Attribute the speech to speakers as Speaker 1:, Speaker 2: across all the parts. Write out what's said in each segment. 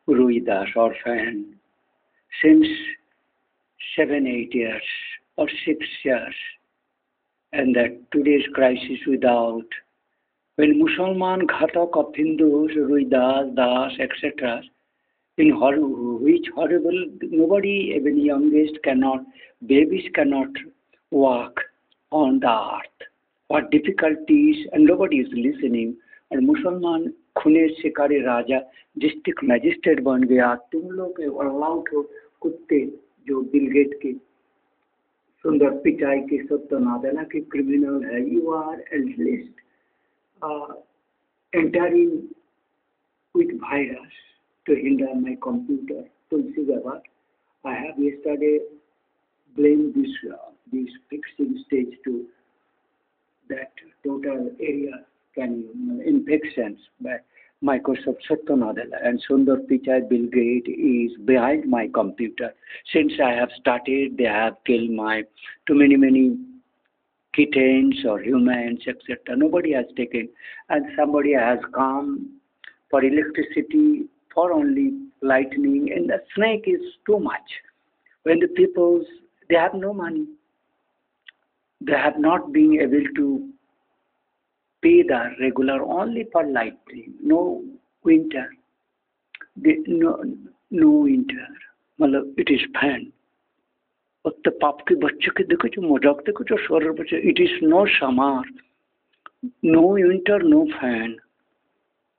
Speaker 1: Ruidas orphan since 7, 8 years or 6 years, and that today's crisis without when Musalman Ghatak of Hindus, Ruidas, Das, etc., in which horrible, nobody, even youngest, cannot, babies cannot walk on the earth. What difficulties, and nobody is listening. और मुसलमान खूने शिकारी राजा district magistrate बन गया तुम लोग allowed हो कुत्ते जो बिल गेट के सुंदर पिचाई के सत्य नादेला के क्रिमिनल है you are at least entering with virus to hinder my computer. Tulsi Gawat, I have yesterday blamed this fixing stage to that total area can infections by Microsoft Satya Nadella and Sundar Pichai Bill Gates is behind my computer. Since I have started, they have killed my too many kittens or humans, etc. Nobody has taken, and somebody has come for electricity, for only lightning, and the snake is too much. When the people, they have no money, they have not been able to pay the regular only for lightning, no winter, no winter, it is fan. The पाप के बच्चे के देखो जो मजाक देखो जो शोर बच्चे it is no summer no winter no fan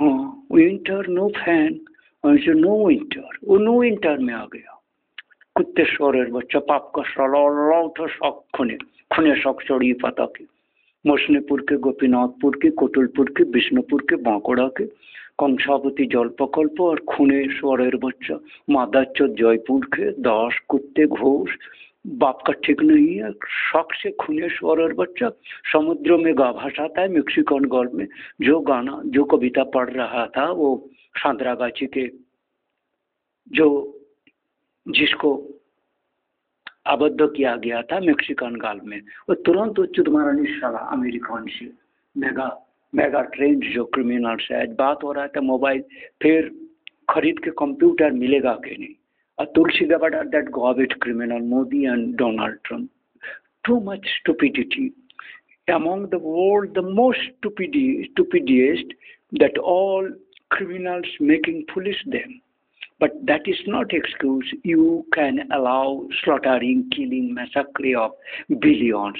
Speaker 1: हाँ विंटर नो फैन और जो नो विंटर वो नो विंटर में आ गया कुत्ते शोर बच्चा पाप का सलाह तो शौक खुने शौक चढ़ी पता की मोसनेपुर के गोपीनाथपुर के कोटलपुर के विष्णुपुर के बांकुड़ा के कंसावती जल प्रकल्प और खुने शोरेर बच्चा मादाचो जयपुर के दास कुत्ते घोष बाप का ठीक नहीं है शौक से खुने शोरेर बच्चा समुद्र में गा भासाता है मेक्सिकन गल्फ में जो गाना जो कविता पढ़ रहा था वो सांद्रागाछी के जो जिसको आबद्ध किया गया था मेक्सिकन गल्फ में वो तुरंत उच्च तुम्हारा निशाला अमेरिकन से मेगा ट्रेंड जो क्रिमिनल्स है बात हो रहा था मोबाइल फिर खरीद के कंप्यूटर मिलेगा कि नहीं Tulsi Gabbard that garbage criminal Modi and Donald Trump. Too much stupidity. Among the world, the most stupidest that all criminals making foolish them. But that is not excuse. You can allow slaughtering, killing, massacre of billions.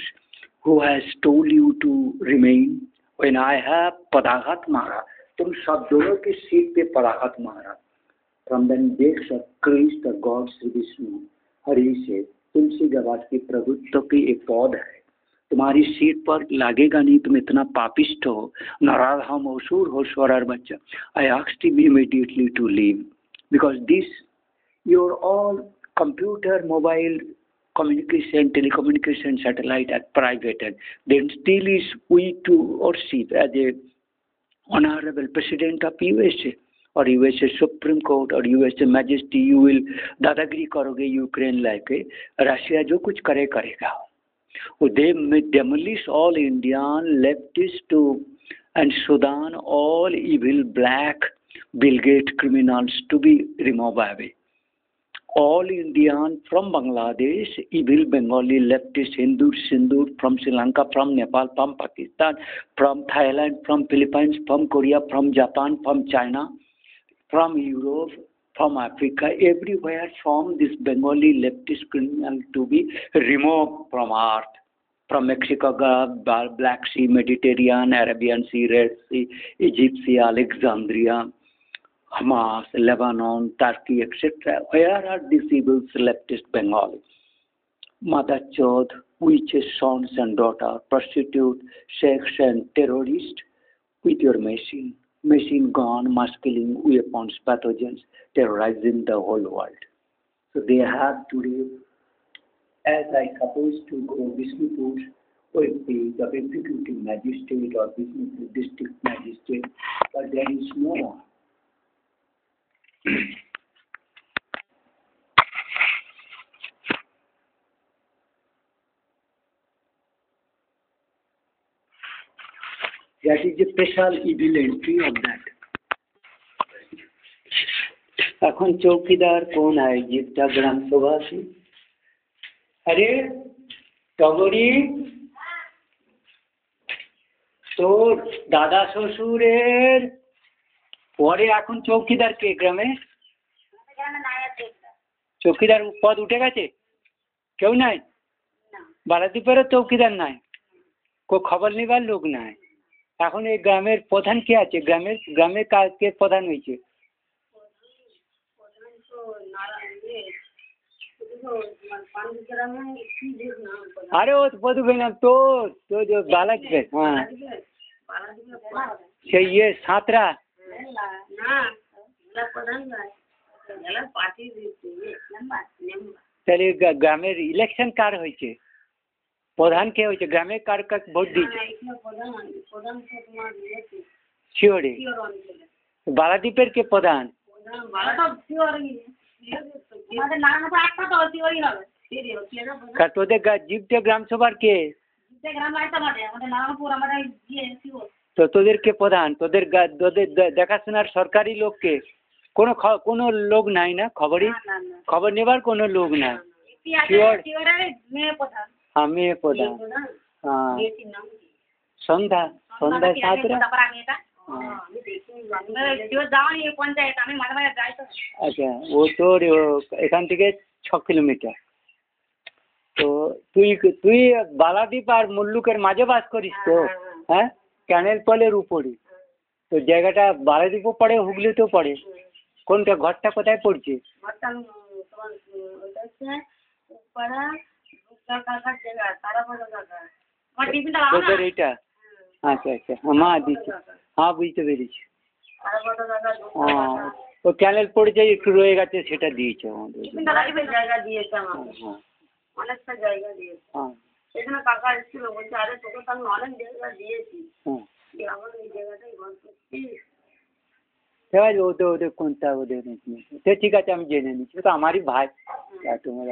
Speaker 1: Who has told you to remain? When I have Padahat Mara, तुम सब दोनों की seat पे पराघात मारा. From then decks of Christ, the God Sri Vishnu, Hari said, तुलसी गवास की प्रभुत्व की एक पौध है तुम्हारी सीट पर लागेगा नहीं तुम इतना पापिष्ट हो नाराज हम असुर हो स्वरार बच्चा I asked him immediately to leave because this your all computer mobile communication telecommunication satellite are private and then still is we to worship as a honorable president of USA और यूएसए सुप्रीम कोर्ट और USA majesty you will दादागिरी करोगे Ukraine लाके Russia जो कुछ करेगा वो दे demolish all Indian leftist to and Sudan all evil black Bill Gates criminals to be removed away. All Indian from Bangladesh, evil Bengali leftist Hindu, Sindhu from Sri Lanka, from Nepal, from Pakistan, from Thailand, from Philippines, from Korea, from Japan, from China, from Europe, from Africa, everywhere from this Bengali leftist criminal to be removed from earth. From Mexico, Black Sea, Mediterranean, Arabian Sea, Red Sea, Egypt Sea, Alexandria, Hamas, Lebanon, Turkey, etc. Where are these evil leftist Bengali? Mother Chod, witches, sons and daughters, prostitute, sex and terrorist with your machine. Machine gun, mass killing, weapons, pathogens, terrorizing the whole world. So they have today, as I supposed to go Vishnupur with the executive magistrate or Vishnupur district magistrate, but there is no one. That is a special evil entry of that. এখন চৌকিদার কোন আয়োজিতটা গ্রাম সভা আছে? আরে টগরি, তোর দাদা শ্বশুরের পরে এখন চৌকিদার কে গ্রামে? চৌকিদার পদ উঠে গেছে, কেউ নাই? বারাদ্বীপেরও চৌকিদার নাই, খবর নিবার লোক নাই। এখন এই গ্রামের প্রধান কে আছে? গ্রামের কে প্রধান হয়েছে? আরে ও পদুবে না, তোর তোর বালাজবে, হ্যাঁ সেই ইয়ে সাঁতরা। তাহলে গ্রামের ইলেকশন কার হয়েছে? প্রধান কে হয়েছে? গ্রামে কার কার ভোট দিয়েছে? শিওরে বালাদ্বীপের কে প্রধান? তোদের জিপটে গ্রাম সভার কে? তো তোদের কে প্রধান? তোদের দেখাশোনার সরকারি লোক কে? কোনো লোক নাই না? খবর নেবার কোনো লোক নাই। আমি প্রধান, হ্যাঁ সন্ধ্যা সাঁতরা। আচ্ছা, ও তোর এখান থেকে 6 কিলোমিটার। তো তুই বালাদ্বীপ আর মুল্লুকের মাঝে বাস করিস তো? হ্যাঁ, ক্যানেল পলের উপরে। তো জায়গাটা বালাদ্বীপও পড়ে, হুগলিতেও পড়ে। কোনটা ঘরটা কোথায় পড়ছে? তোদের এইটা? আচ্ছা আচ্ছা, মা দিচ্ছি, হ্যাঁ বুঝতে পেরেছি। হ্যাঁ, ও ক্যানেল পড়েছে একটু রয়ে গেছে, সেটা দিয়েছে আমাদের। জায়গা দিয়েছে অনেকটা জায়গা দিয়েছে। হ্যাঁ এখানে কাকা এসেছিল, বলছে আরে তোকে তো আমি অনেক জায়গা দিয়েছি, আমার এই জায়গাটাই ঘর করছিস। ওদের কোনটা ওদের সে ঠিক আছে, আমি জেনে নিচ্ছি, তো আমারই ভাই। তোমার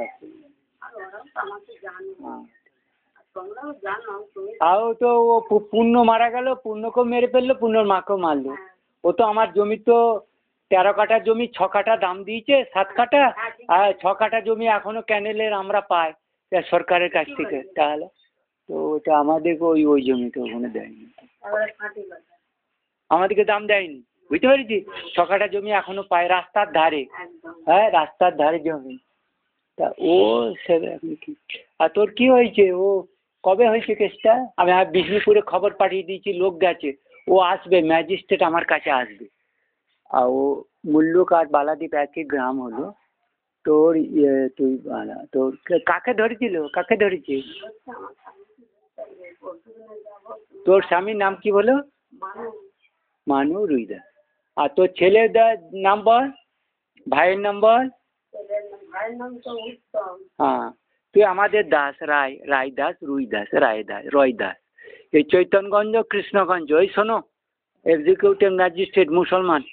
Speaker 1: তাও তো ও পূর্ণ মারা গেল, পূর্ণকেও মেরে ফেললো, পূর্ণর মাকেও মারলো। ও তো আমার জমি তো 13 কাঠা জমি 6 কাঠা দাম দিয়েছে, 7 কাঠা, আর 6 কাঠা জমি এখনো ক্যানেলের আমরা পাই সরকারের কাছ থেকে। তাহলে তো ওটা আমাদেরকে ওই জমিতে ওখানে দেয়নি, আমাদেরকে দাম দেয়নি, বুঝতে পেরেছি। 6 কাঠা জমি এখনো পাই, রাস্তার ধারে। হ্যাঁ রাস্তার ধারে জমি। তা ও সে কি, আর তোর কি হয়েছে? ও কবে হয়েছে কেসটা? আমি বিষ্ণুপুরে খবর পাঠিয়ে দিয়েছি, লোক গেছে, ও আসবে, ম্যাজিস্ট্রেট আমার কাছে আসবে। আর ও মুল্লুক আর বালাদ্বীপ একই গ্রাম হলো। তোর তুই তোর কাকে ধরেছিল? কাকে ধরেছে? তোর স্বামীর নাম কি বলো? মানু রুইদাস। আর তোর ছেলের নাম বল, ভাইয়ের নাম বল। হ্যাঁ, তুই আমাদের দাস, রায় দাস, রুই দাস, রয় দাস, এই চৈতন্যগঞ্জ কৃষ্ণগঞ্জ। ওই শোনো, एग्जीक्यूटिव मैजिस्ट्रेट मुसलमान,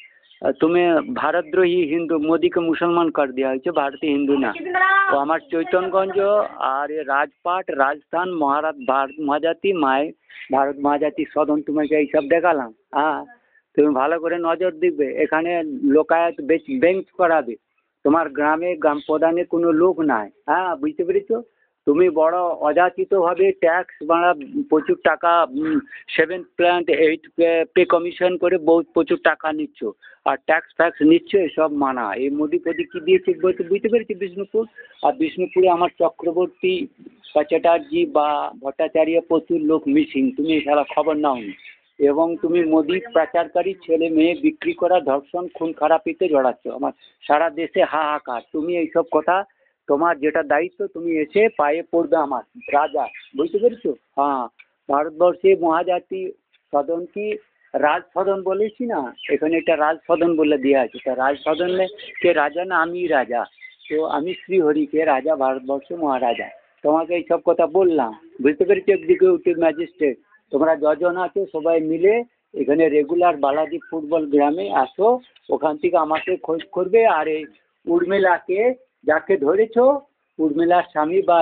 Speaker 1: तुम्हें भारतद्रोही हिंदू, मोदी को मुसलमान कर दिया है, भारतीय हिंदू ना। तो हमारे चैतन्यगंज और ये राजपाट, राजस्थान, भारत महाजाति माय, भारत महाजाति सदन तुम्हें এই সব দেখালাম। হ্যাঁ, তুমি ভালো করে নজর দিবে, এখানে লোকায়ত বেঞ্চ করাবে। তোমার গ্রামে গ্রাম প্রধানের কোনো লোক নাই। হ্যাঁ বুঝতে পেরেছো? তুমি বড় অযাচিতভাবে ট্যাক্স বাড়া, প্রচুর টাকা 7 প্ল্যান্ট 8 পে কমিশন করে প্রচুর টাকা নিচ্ছ, আর ট্যাক্স ফ্যাক্স নিচ্ছ, এসব মানা। এই মোদি ফদি কি দিয়েছে বুঝতে পেরেছি বিষ্ণুপুর। আর বিষ্ণুপুরে আমার চক্রবর্তী চ্যাটার্জি বা ভট্টাচার্য প্রচুর লোক মিসিং, তুমি সারা খবর নাওনি। এবং তুমি মোদি প্রচারকারী ছেলে মেয়ে বিক্রি করা, ধর্ষণ, খুন খারাপিতে জড়াচ্ছ। আমার সারা দেশে হাহাকার। তুমি এইসব কথা, তোমার যেটা দায়িত্ব, তুমি এসে পায়ে পড়বে আমার রাজা, বুঝতে পেরেছো? হ্যাঁ, ভারতবর্ষে মহাজাতি সদন কি রাজ সদন বলেছি না, এখানে একটা রাজ সদন বলে দেওয়া আছে। তা রাজ সদনে কে রাজা না? আমি রাজা। তো আমি শ্রীহরি কে রাজা, ভারতবর্ষ মহারাজা। তোমাকে এইসব কথা বললাম, বুঝতে পেরেছি? এক্সিকিউটিভ ম্যাজিস্ট্রেট তোমরা যজন আছো সবাই মিলে এখানে রেগুলার বালাদ্বীপ ফুটবল গ্রামে আসো, ওখান থেকে আমাকে খোঁজ করবে। আর এই উর্মিলাকে যাকে ধরেছো, উর্মিলার স্বামী বা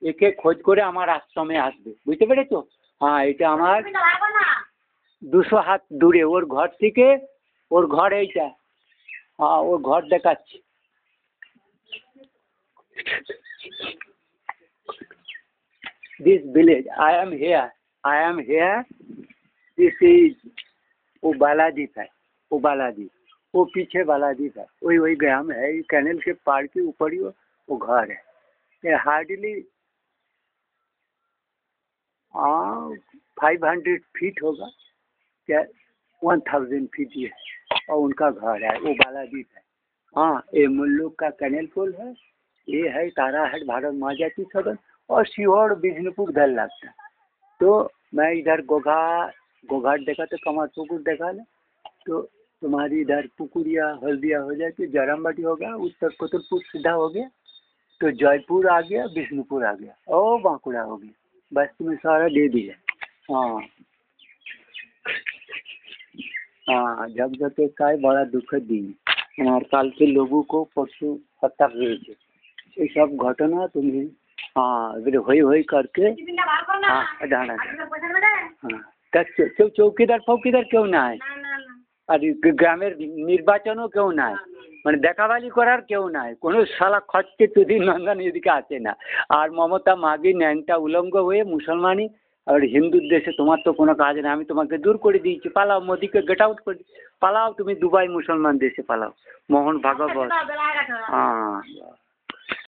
Speaker 1: একে খোঁজ করে আমার আশ্রমে আসবে, বুঝতে পেরেছো? হ্যাঁ, এটা আমার 200 হাত দূরে, ওর ঘর থেকে, ওর ঘর এইটা। हाँ वो घर देखाচ্ছি। This village, I am here. This is वो बालादीप है, वो बालादीप, वो पीछे बालादीप है, वही ग्राम है। कैनल के पार के ऊपर ही वो घर है। ये हार्डली 500 फीट होगा क्या, 1000 फीट ये है, और उनका घर है, वो बालादीप है। हाँ ये मुल्लुक का कैनल पुल है, ये है ताराहाट भारत महाजाति सदन, और सीहोर बिजनपुर धर लगता है। तो मैं इधर गोघाट देखा तो कमारपुकुर देखा ना, तो तुम्हारी इधर पुकुरिया हल्दिया हो जाती, जरमबाटी हो गया, उत्तर कोतलपुर सीधा हो गया, तो जयपुर आ गया, बिष्णुपुर आ गया, और बांकुड़ा हो गया। बस तुम्हें सारा दे दिया। हाँ हाँ, जगदत्व का बड़ा दुखद दिन। हमारे काल के लोगों को परसों हत्या हुई थी, ये सब घटना तुम्हें हाँ वही करके। हाँ डाना हाँ चौकीदार फौकीदार क्यों ना है, আর গ্রামের নির্বাচনও কেউ নাই, মানে দেখাবালি করার কেউ নাই, কোনো শালা খচ্চে তুদিন নন্দন এদিকে আসে না। আর মমতা মাগি ন্যাংটা উলঙ্গ হয়ে মুসলমানি আর হিন্দুর দেশে তোমার তো কোনো কাজ নেই, আমি তোমাকে দূর করে দিয়েছি, পালাও, মোদিকে গেট আউট করে পালাও, তুমি দুবাই মুসলমান দেশে পালাও, মোহন ভাগবত। হ্যাঁ